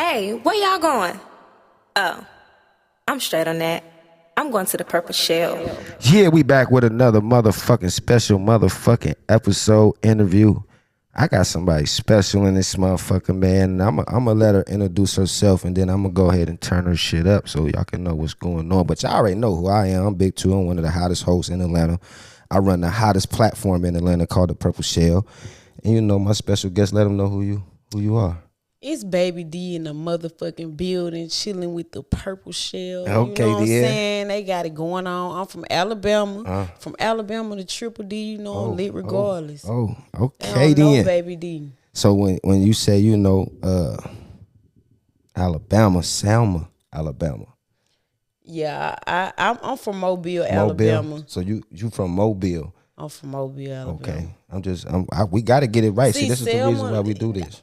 Hey, where y'all going? Oh, I'm straight on that. I'm going to the Purple Shell. Yeah, we back with another motherfucking special motherfucking episode interview. I got somebody special in this motherfucker, man. And I'm gonna let her introduce herself, and then I'm gonna go ahead and turn her shit up so y'all can know what's going on. But y'all already know who I am. I'm Big Two. I'm one of the hottest hosts in Atlanta. I run the hottest platform in Atlanta called the Purple Shell. And you know my special guest. Let them know who you are. It's Baby D in the motherfucking building, chilling with the Purple Shell. Okay, you know what I'm yeah. saying? They got it going on. I'm from Alabama. From Alabama to Triple D, you know, I'm lit regardless. Okay They don't know then. Baby D. So when you say Alabama, Selma, Alabama. Yeah, I'm from Mobile, Alabama. So you from Mobile. I'm from Mobile, Alabama. Okay. We got to get it right. See, this is the reason why we do this.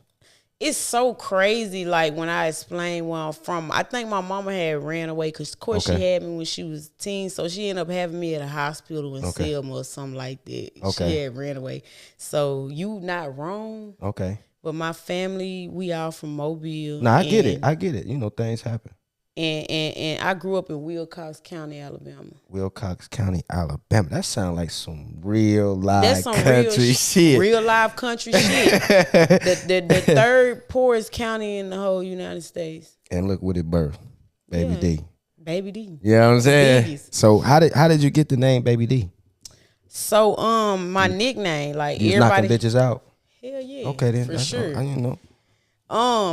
It's so crazy, like, when I explain where I'm from. I think my mama had ran away because, of course, she had me when she was a teen. So she ended up having me at a hospital in Selma or something like that. Okay. She had ran away. So you not wrong. Okay. But my family, we all from Mobile. No, I get it. You know, things happen. And I grew up in Wilcox County, Alabama. Wilcox County, Alabama. That sounds like some real live That's some country shit. Real live country shit. The third poorest county in the whole United States. And look what it birthed. Baby D. Baby D. You know what I'm saying? Biggest. So how did you get the name Baby D? So my nickname, like, You was everybody knocking bitches out? Hell yeah. Okay then. For sure. I didn't know.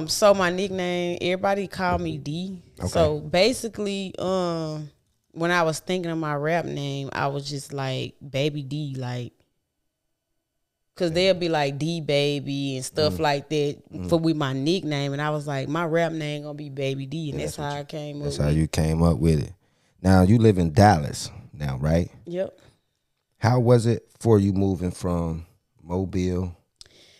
So my nickname, everybody called me D. Okay. So basically, when I was thinking of my rap name, I was just like Baby D, like, cause they'll be like D Baby and stuff like that for with my nickname, and I was like, my rap name gonna be Baby D, and that's how I came up. That's how you came up with it. Now you live in Dallas now, right? Yep. How was it for you moving from Mobile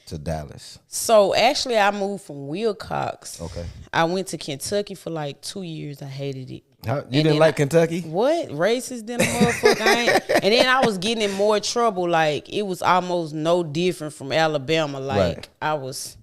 to Dallas? So actually, I moved from Wilcox. Okay. I went to Kentucky for like 2 years. I hated it. You didn't like Kentucky? What? Racist than a motherfucker. And then I was getting in more trouble. Like, it was almost no different from Alabama. Like, Right. I was,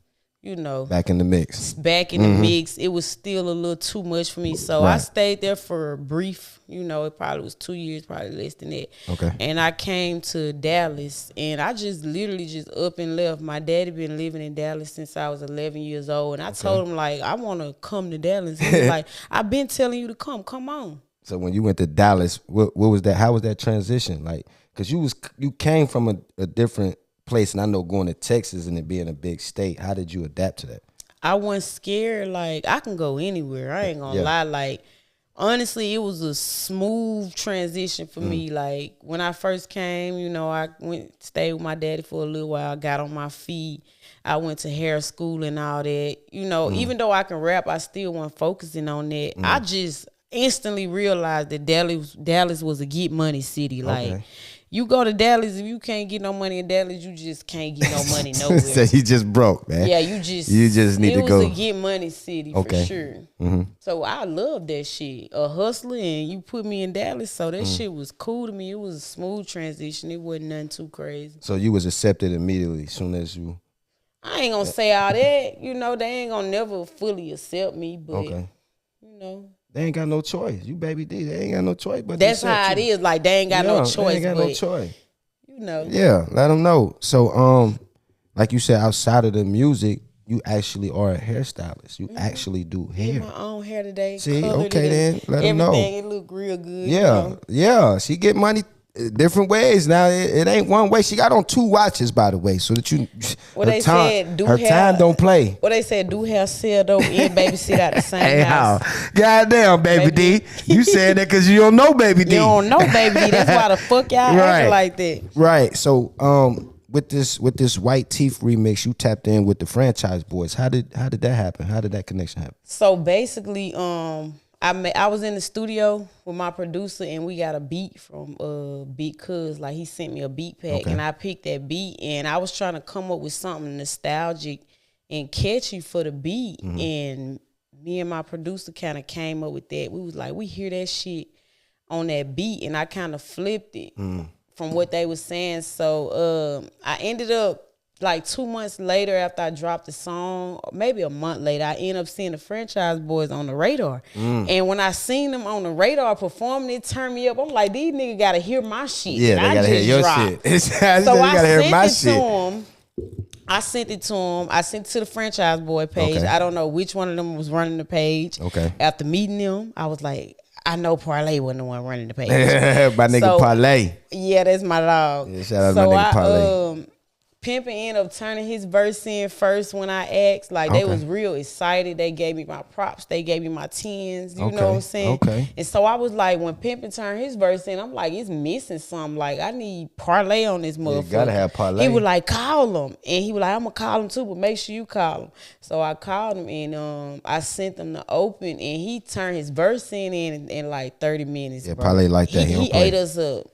Back in the mix. back in the mix. It was still a little too much for me. So I Right. stayed there for a brief, it probably was 2 years, probably less than that. Okay. And I came to Dallas, and I just literally just up and left. My daddy been living in Dallas since I was 11 years old. And I told him, like, I want to come to Dallas. He was like, I've been telling you to come on. So when you went to Dallas, what was that? How was that transition? Like, cause you came from a different place, and I know going to Texas and it being a big state. How did you adapt to that? I wasn't scared. Like, I can go anywhere. I ain't gonna lie. Like, honestly, it was a smooth transition for me. Like, when I first came, I stayed with my daddy for a little while, got on my feet. I went to hair school and all that. Even though I can rap, I still wasn't focusing on that. I just instantly realized that Dallas was a get money city. Like, you go to Dallas, if you can't get no money in Dallas, you just can't get no money nowhere. So you just broke, man. Yeah, you just need to go. It was a get money city for sure. So I love that shit. A hustler, and you put me in Dallas, so that shit was cool to me. It was a smooth transition. It wasn't nothing too crazy. So you was accepted immediately as soon as you. I ain't gonna say all that. They ain't gonna never fully accept me, but They ain't got no choice. You Baby D, they ain't got no choice. But that's how it is. Like, they ain't got no choice. They ain't got no choice. Yeah, let them know. So, like you said, outside of the music, you actually are a hairstylist. You actually do hair. Get my own hair today. See, okay then, let them know. Everything, it look real good. Yeah. She get money different ways. Now it ain't one way. She got on 2 watches, by the way, so that you. Well, they said her time don't play. Well, they said do hair, sell dope, and babysit at the same house. Goddamn, Baby D. You said that because you don't know Baby D. You don't know Baby D. That's why the fuck y'all acting like that. Right. So with this White Teeth remix, you tapped in with the Franchise Boys. How did that happen? How did that connection happen? So basically, I was in the studio with my producer, and we got a beat from Beat Cuz. Like, he sent me a beat pack, and I picked that beat, and I was trying to come up with something nostalgic and catchy for the beat. And me and my producer kind of came up with that. We was like, we hear that shit on that beat, and I kind of flipped it from what they was saying. So I ended up like 2 months later after I dropped the song, or maybe a month later, I end up seeing the Franchise Boys on the radar. And when I seen them on the radar performing, it turned me up. I'm like, these niggas gotta hear my shit. Yeah, they gotta hear your shit. So I sent it to him. I sent it to the Franchise Boy page. Okay. I don't know which one of them was running the page. Okay. After meeting them, I was like, I know Parlay wasn't the one running the page. My nigga Parlay. Yeah, that's my dog. Yeah, shout out to my nigga Parlay. Pimpin' ended up turning his verse in first when I asked. Like, they was real excited. They gave me my props. They gave me my tens. You know what I'm saying? Okay. And so I was like, when Pimpin' turned his verse in, I'm like, it's missing something. Like, I need Parlay on this motherfucker. You gotta have Parlay. He was like, call him. And he was like, I'm going to call him too, but make sure you call him. So I called him, and I sent him to open, and he turned his verse in like 30 minutes. Yeah, bro. Parlay like that. He ate us up.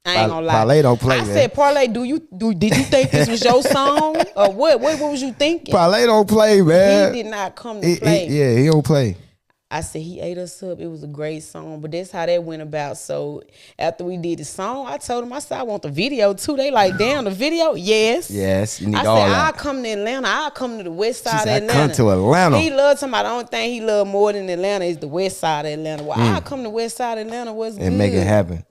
I ain't gonna lie. Parlay don't play, I man. said, Parlay, did you think this was your song? Or what? What was you thinking? Parlay don't play, man. He did not come to play. He don't play. I said, he ate us up. It was a great song. But that's how that went about. So after we did the song, I told him, I said, I want the video too. They like, damn, the video? Yes. Yes, you need I all said, that. I'll come to Atlanta. I'll come to the west side said, of I Atlanta. come to Atlanta. He loves somebody. The only thing he loved more than Atlanta is the west side of Atlanta. Well, I'll come to the west side of Atlanta. What's good? And make it happen.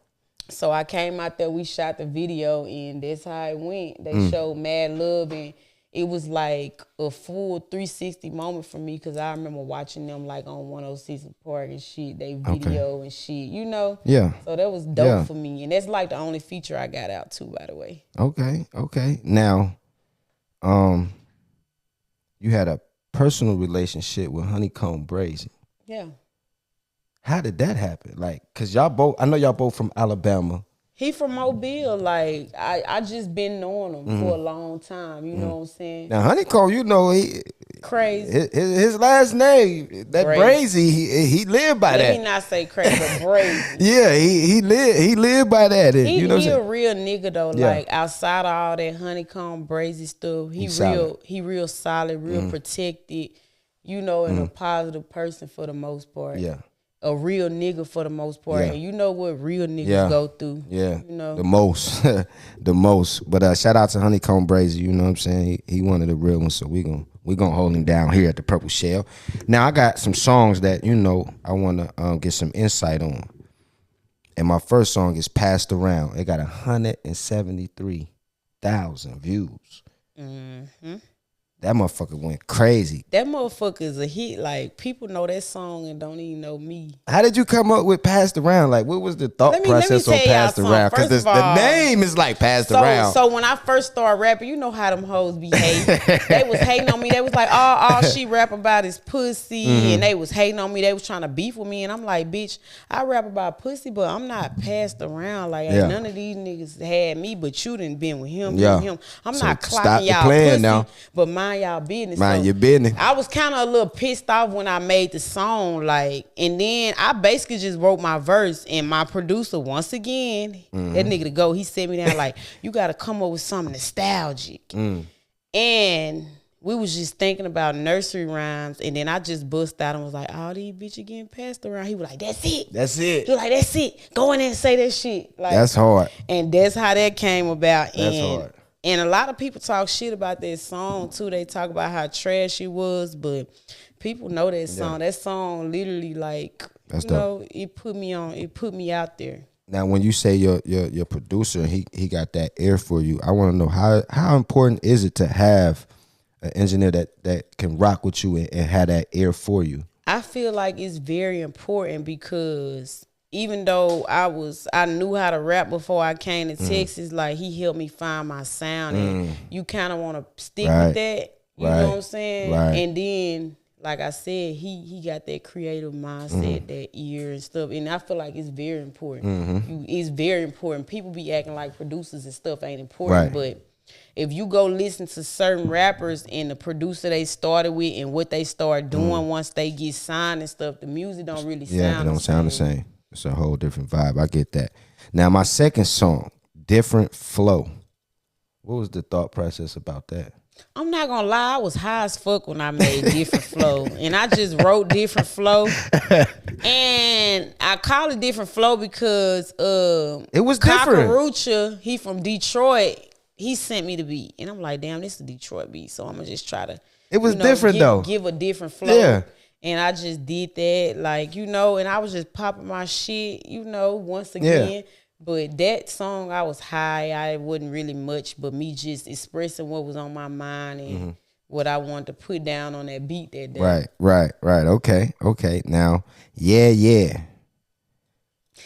So I came out there, we shot the video, and that's how it went. They showed mad love, and it was like a full 360 moment for me, because I remember watching them like on 106 Park and shit, they video and shit, you know? Yeah. So that was dope for me, and that's like the only feature I got out too, by the way. Okay. Now, you had a personal relationship with Honeycomb Brazy. Yeah. How did that happen? Like, cause y'all both, I know y'all both from Alabama. He from Mobile. Like, I just been knowing him for a long time. You know what I'm saying? Now Honeycomb, you know, he Crazy. his last name, that Brazy, he lived by Let that. me not say crazy, but Brazy. Yeah, he lived by that. You know what I'm He a saying? real nigga though. Yeah. Like, outside of all that Honeycomb Brazy stuff, he real solid, real protected, you know, and a positive person for the most part. Yeah. A real nigga for the most part. Yeah. And you know what real niggas go through. Yeah. You know? The most. The most. But shout out to Honeycomb Brazy, you know what I'm saying? He one of the real ones, so we gonna hold him down here at the Purple Shell. Now I got some songs that, you know, I wanna get some insight on. And my first song is Passed Around. It got 173,000 views. Mm-hmm. That motherfucker went crazy. That motherfucker is a hit. Like, people know that song and don't even know me. How did you come up with Passed Around? Like, what was the thought process on Passed Around? Because the name is like Passed Around. So when I first started rapping, you know how them hoes be hating. They was hating on me. They was like, all she rap about is pussy. And they was hating on me. They was trying to beef with me. And I'm like, bitch, I rap about pussy, but I'm not passed around. Like, ain't none of these niggas had me, but you done been with him, him. I'm So not stop clocking the y'all plan pussy, now. but mind y'all business. Mind So your business. I was kind of a little pissed off when I made the song, like, and then I basically just wrote my verse, and my producer, once again, that nigga to go, he set me down like, you got to come up with something nostalgic. And we was just thinking about nursery rhymes, and then I just bust out and was like, all these bitches getting passed around. He was like, that's it. That's it. He was like, that's it. Go in there and say that shit. Like, That's hard. and that's how that came about. That's hard. And a lot of people talk shit about that song too. They talk about how trash it was, but people know that song. That song literally, like, That's you know, it put me on. It put me out there. Now, when you say your producer, he got that ear for you. I want to know how important is it to have an engineer that can rock with you and have that ear for you? I feel like it's very important because even though I knew how to rap before I came to Texas, like, he helped me find my sound, and you kind of want to stick with that. You know what I'm saying? Right. And then, like I said, he got that creative mindset, that ear and stuff, and I feel like it's very important. It's very important. People be acting like producers and stuff ain't important, but if you go listen to certain rappers and the producer they started with and what they start doing once they get signed and stuff, the music don't really sound the same. Yeah, it don't sound the same. It's a whole different vibe. I get that. Now, my second song, Different Flow. What was the thought process about that? I'm not gonna lie, I was high as fuck when I made Different Flow. And I just wrote Different Flow. And I call it Different Flow because it was different. Kakarucha, he from Detroit. he sent me the beat, and I'm like, damn, this is a Detroit beat, so I'm gonna just try to. It was different though. Give a different flow. Yeah. And I just did that, like, and I was just popping my shit, once again. Yeah. But that song, I was high. I wasn't really much, but me just expressing what was on my mind and what I wanted to put down on that beat that day. Right. Okay. Now, yeah.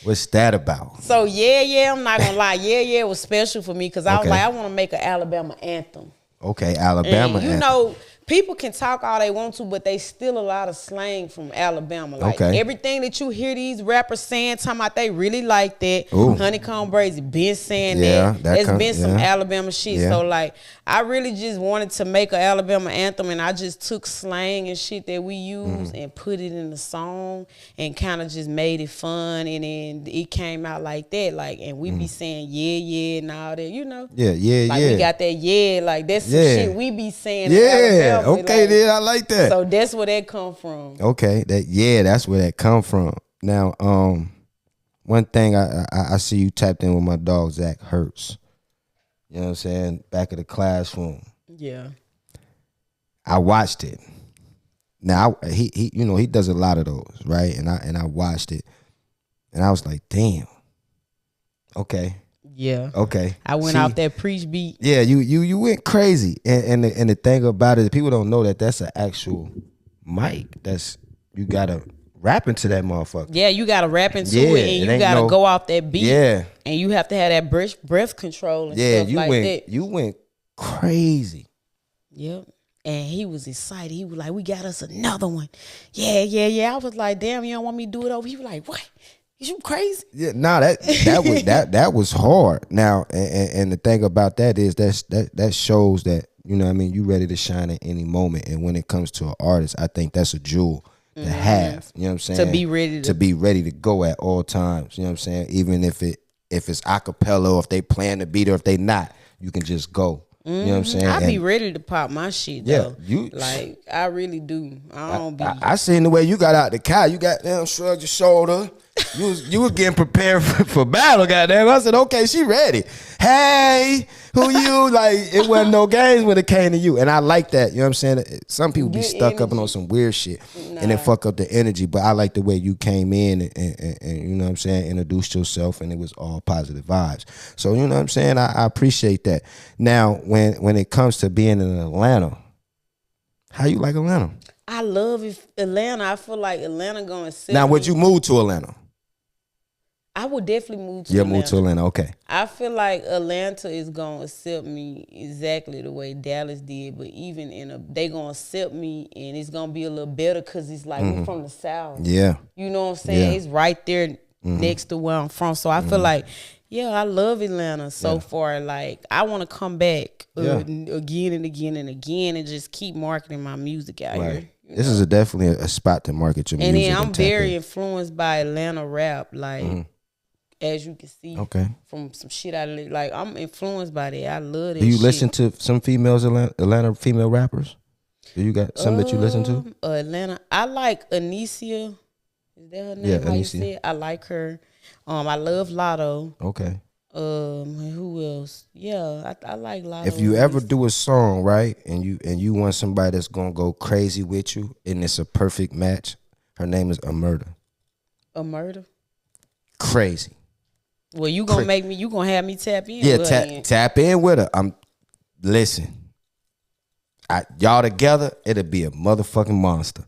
What's that about? So yeah, I'm not gonna lie. Yeah, was special for me because I was like, I want to make an Alabama anthem. Okay, Alabama. And people can talk all they want to, but they still a lot of slang from Alabama. Like everything that you hear these rappers saying, talking about they really like that. Ooh. Honeycomb Brazy been saying that. There's been some Alabama shit. Yeah. So like, I really just wanted to make an Alabama anthem, and I just took slang and shit that we use and put it in the song and kind of just made it fun, and then it came out like that. Like, and we be saying yeah and all that, Yeah. Like we got that like that's some shit we be saying. Yeah. Alabama, Okay, like, then I like that. So that's where that come from. Okay, that's where that come from. Now, one thing I see you tapped in with my dog Zach Hurts. You know what I'm saying? Back of the classroom. Yeah. I watched it. Now he does a lot of those, right? And I watched it, and I was like, damn. Okay. Yeah. Okay. I went out that preach beat. Yeah, you went crazy, and the thing about it, people don't know that's an actual mic. You gotta rap into that motherfucker. Yeah, you gotta rap into it, and you gotta go off that beat. Yeah, and you have to have that breath control and stuff like that. You went crazy. Yep. And he was excited. He was like, "We got us another one." Yeah. I was like, "Damn, you don't want me to do it over?" He was like, "What? You crazy?" Yeah, nah, that was hard. Now, and the thing about that is that shows that, you ready to shine at any moment. And when it comes to an artist, I think that's a jewel to have. You know what I'm saying? To be ready to go at all times. You know what I'm saying? Even if it's a cappella, or if they playing the beat, or if they not, you can just go. You know what I'm saying? I be ready to pop my shit though. I really do. I seen the way you got out the car. You got down, shrugged your shoulder. You were getting prepared for battle, goddamn. I said, okay, she ready. Hey, who you? Like, it wasn't no games when it came to you. And I like that. You know what I'm saying? Some people be stuck up on some weird shit and then fuck up the energy. But I like the way you came in and you know what I'm saying, introduced yourself, and it was all positive vibes. So, you know what I'm saying? I appreciate that. Now, when it comes to being in Atlanta, how you like Atlanta? I love Atlanta. I feel like Atlanta gonna accept Now, would me. you move to Atlanta? I would definitely move to Atlanta. Yeah, move to Atlanta, okay. I feel like Atlanta is gonna accept me exactly the way Dallas did, but even they gonna accept me, and it's gonna be a little better because it's like we're from the South. Yeah. You know what I'm saying? Yeah. It's right there next to where I'm from. So I feel like, I love Atlanta so far. Like, I want to come back again and again and again and just keep marketing my music out here. This is definitely a spot to market your music. And then I'm very influenced by Atlanta rap, like, as you can see from some shit like, I'm influenced by that. I love that. Do you shit. listen to some Atlanta female rappers? Do you got some that you listen to? Atlanta. I like Anicia. Is that her name? Yeah, how you Anicia. say it? I like her. I love Lotto. Okay. Who else? Yeah, I like Lotto. If you ever do a song, right, and you want somebody that's gonna go crazy with you, and it's a perfect match, her name is Amerta. Amerta? Crazy. Well, you gonna make me. You gonna have me tap in. Yeah, tap in with her. Listen. Y'all together, it'll be a motherfucking monster.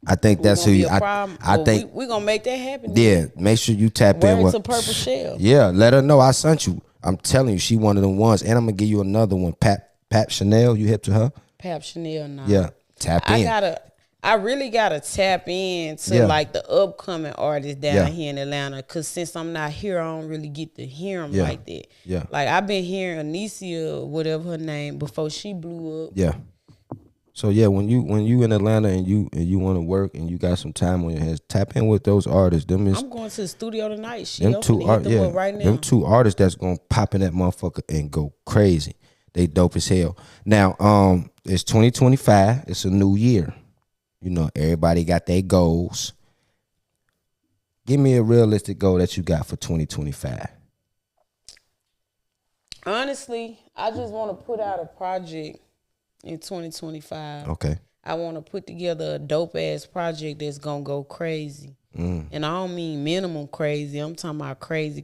I think that's who you. I think we gonna make that happen. Yeah, make sure you tap in with ThaPurpleShell. Yeah, let her know I sent you. I'm telling you, she one of the ones, and I'm gonna give you another one. Pap Chanel, you hip to her? Pap Chanel, nah. Yeah, tap in. I really gotta tap into like the upcoming artists down here in Atlanta, cause since I'm not here, I don't really get to hear them like that. Yeah, like I've been hearing Anicia, whatever her name, before she blew up. Yeah. So yeah, when you in Atlanta and you want to work and you got some time on your hands, tap in with those artists. I'm going to the studio tonight. Them two up right now. Them two artists that's gonna pop in that motherfucker and go crazy. They dope as hell. Now, it's 2025. It's a new year. You know, everybody got their goals. Give me a realistic goal that you got for 2025. Honestly, I just want to put out a project in 2025. Okay. I want to put together a dope ass project that's gonna go crazy. And I don't mean minimum crazy. I'm talking about crazy.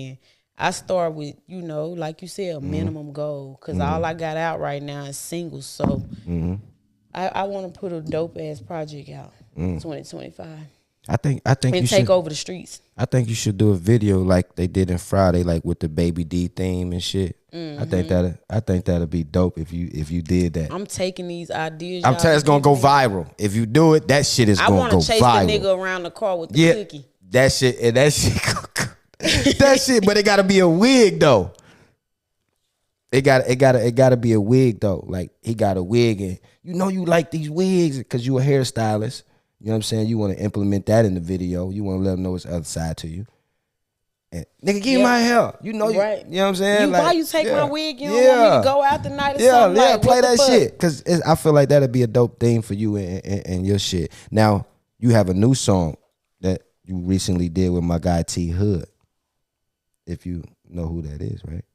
And I start with, like you said, a minimum goal. Because all I got out right now is singles. So I want to put a dope ass project out in 2025. I think And you take should, over the streets. I think you should do a video like they did in Friday, like with the Baby D theme and shit. I think that'll be dope if you did that. I'm taking these ideas. I'm telling you, it's gonna go viral. If you do it, that shit is gonna go viral. I want to chase the nigga around the car with the cookie. That shit, that shit. But it gotta be a wig though. It gotta be a wig though. Like he got a wig, and you like these wigs because you a hairstylist. You know what I'm saying? You want to implement that in the video. You want to let them know it's the other side to you. And, nigga, give me my hair. Right. You know what I'm saying? Why you take my wig? You don't want me to go out tonight or something? Yeah, like, play that shit. Because I feel like that'd be a dope thing for you and your shit. Now, you have a new song that you recently did with my guy T Hood. If you know who that is, right?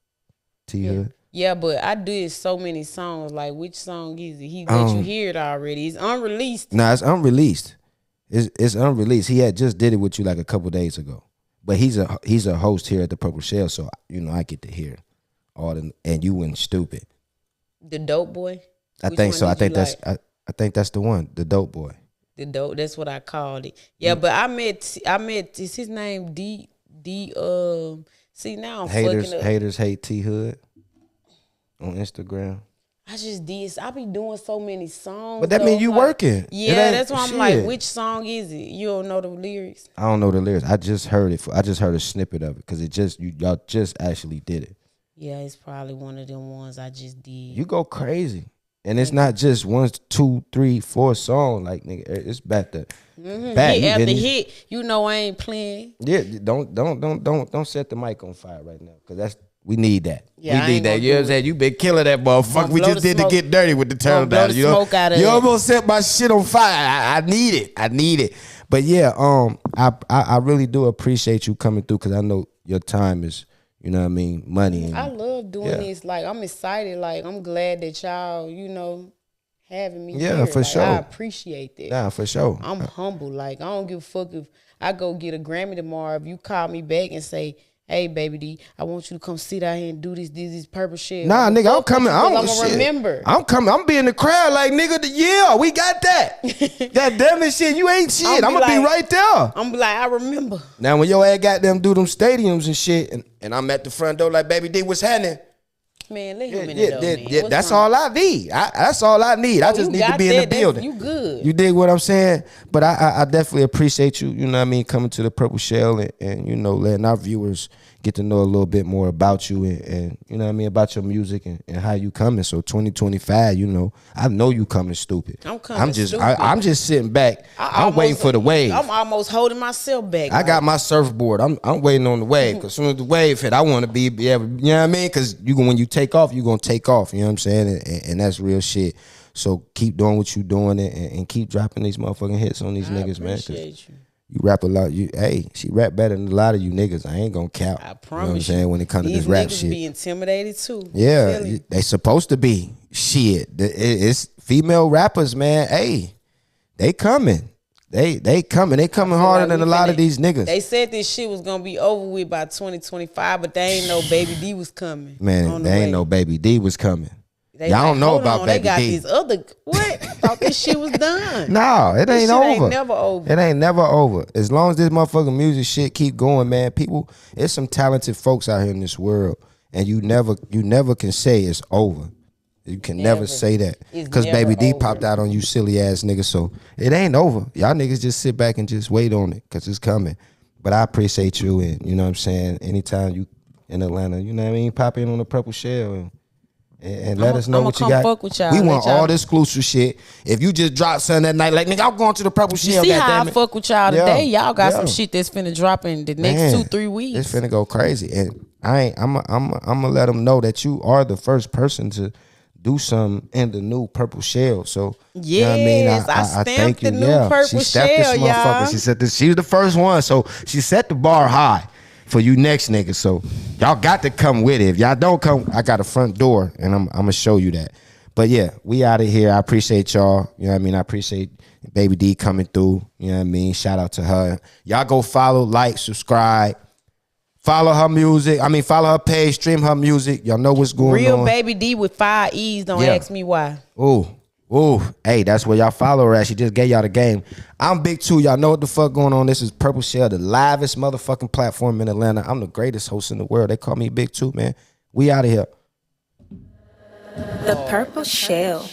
T Hood? Yeah, but I did so many songs. Like, which song is it? He let you hear it already. It's unreleased. Nah, it's unreleased. It's unreleased. He had just did it with you like a couple days ago. But he's a host here at the Purple Shell, so I get to hear all the, and you went stupid. The Dope Boy. I think so. I think that's the one. The Dope Boy. The Dope. That's what I called it. Yeah, but I met. Is his name D? See, now I'm fucking up. Haters hate T Hood on Instagram. I be doing so many songs. But that mean you working. Yeah, that's why I'm like, which song is it? You don't know the lyrics? I don't know the lyrics. I just heard it. I just heard a snippet of it because y'all just actually did it. Yeah, it's probably one of them ones I just did. You go crazy. And it's not just 1, 2, 3, 4 songs. Like, nigga, it's back to back. Hit after hit. I ain't playing. Yeah, don't set the mic on fire right now because we need that. Yeah, we need that. You know what I'm saying? You been killing that motherfucker. We just did to get dirty with the turtle down. You almost set my shit on fire. I need it. But yeah, I really do appreciate you coming through because I know your time is, you know what I mean, money. I love doing this. Like, I'm excited. Like, I'm glad that y'all, having me here. For sure. I appreciate that. Nah, for sure. I'm humble. Like, I don't give a fuck if I go get a Grammy tomorrow. If you call me back and say, hey, Baby D, I want you to come sit out here and do this Purple Shell. Nah, nigga, I'm coming. I'm gonna remember. I'm coming. I'm be in the crowd like, nigga, we got that. That damn it shit, you ain't shit. I'm gonna be right there. I'm gonna be like, I remember. Now, when your ass got them do them stadiums and shit, and I'm at the front door like, Baby D, what's happening? Man, let him in the door, man. Yeah, that's all I need. That's all I need. I just need to be in the building. You good. You dig what I'm saying? But I definitely appreciate you, you know what I mean, coming to the Purple Shell and letting our viewers get to know a little bit more about you and you know what I mean, about your music and how you coming. So 2025, I know you coming stupid. I'm coming stupid. I'm just sitting back. I'm waiting for the wave. I'm almost holding myself back. I got my surfboard. I'm waiting on the wave because as soon as the wave hit, I want to be able, you know what I mean? Because when you take off, you're going to take off. You know what I'm saying? And that's real shit. So keep doing what you doing and keep dropping these motherfucking hits on these niggas, man. Appreciate you. You rap a lot. She rap better than a lot of you niggas. I ain't gonna cap. I promise you. Know what I'm saying? When it comes to this rap shit. These niggas be intimidated too. Yeah, they supposed to be. Shit. It's female rappers, man. Hey, they coming. They coming. They coming harder than a lot of these niggas. They said this shit was gonna be over with by 2025, but they ain't know Baby D was coming. Man, they ain't know Baby D was coming. Y'all don't know about Baby D. They got these other thought this shit was done. No, it ain't over. Ain't never over. It ain't never over. As long as this motherfucking music shit keep going, man, people, there's some talented folks out here in this world, and you never can say it's over. You can never say that because Baby D popped out on you silly ass niggas. So it ain't over. Y'all niggas just sit back and just wait on it because it's coming. But I appreciate you, and you know what I'm saying. Anytime you in Atlanta, you know what I mean, pop in on the Purple Shell and let us know what you got. Fuck with y'all. We want all this exclusive shit. If you just drop something that night, like, nigga, I'm going to the Purple Shell. You see how I fuck with y'all today? Y'all got some shit that's finna drop in the next 2-3 weeks. It's finna go crazy, and I'm gonna let them know that you are the first person to do something in the new Purple Shell. So yes, you know what I mean? I thank you. The new Purple she stepped Shell, this motherfucker. y'all. She said this. She was the first one, so she set the bar high. for you next niggas. So y'all got to come with it. If y'all don't come, I got a front door, and I'm gonna show you that. But yeah, we out of here. I appreciate y'all. You know what I mean? I appreciate Baby D coming through. You know what I mean? Shout out to her. Y'all go follow, like, subscribe. Follow her music. I mean, follow her page, stream her music. Y'all know what's going on. Real Baby D with 5 E's. Don't ask me why. Ooh. Hey, that's where y'all follow her at. She just gave y'all the game. I'm Big 2. Y'all know what the fuck going on. This is PurpleShell, the livest motherfucking platform in Atlanta. I'm the greatest host in the world. They call me Big 2, man. We out of here. The Purple Shell.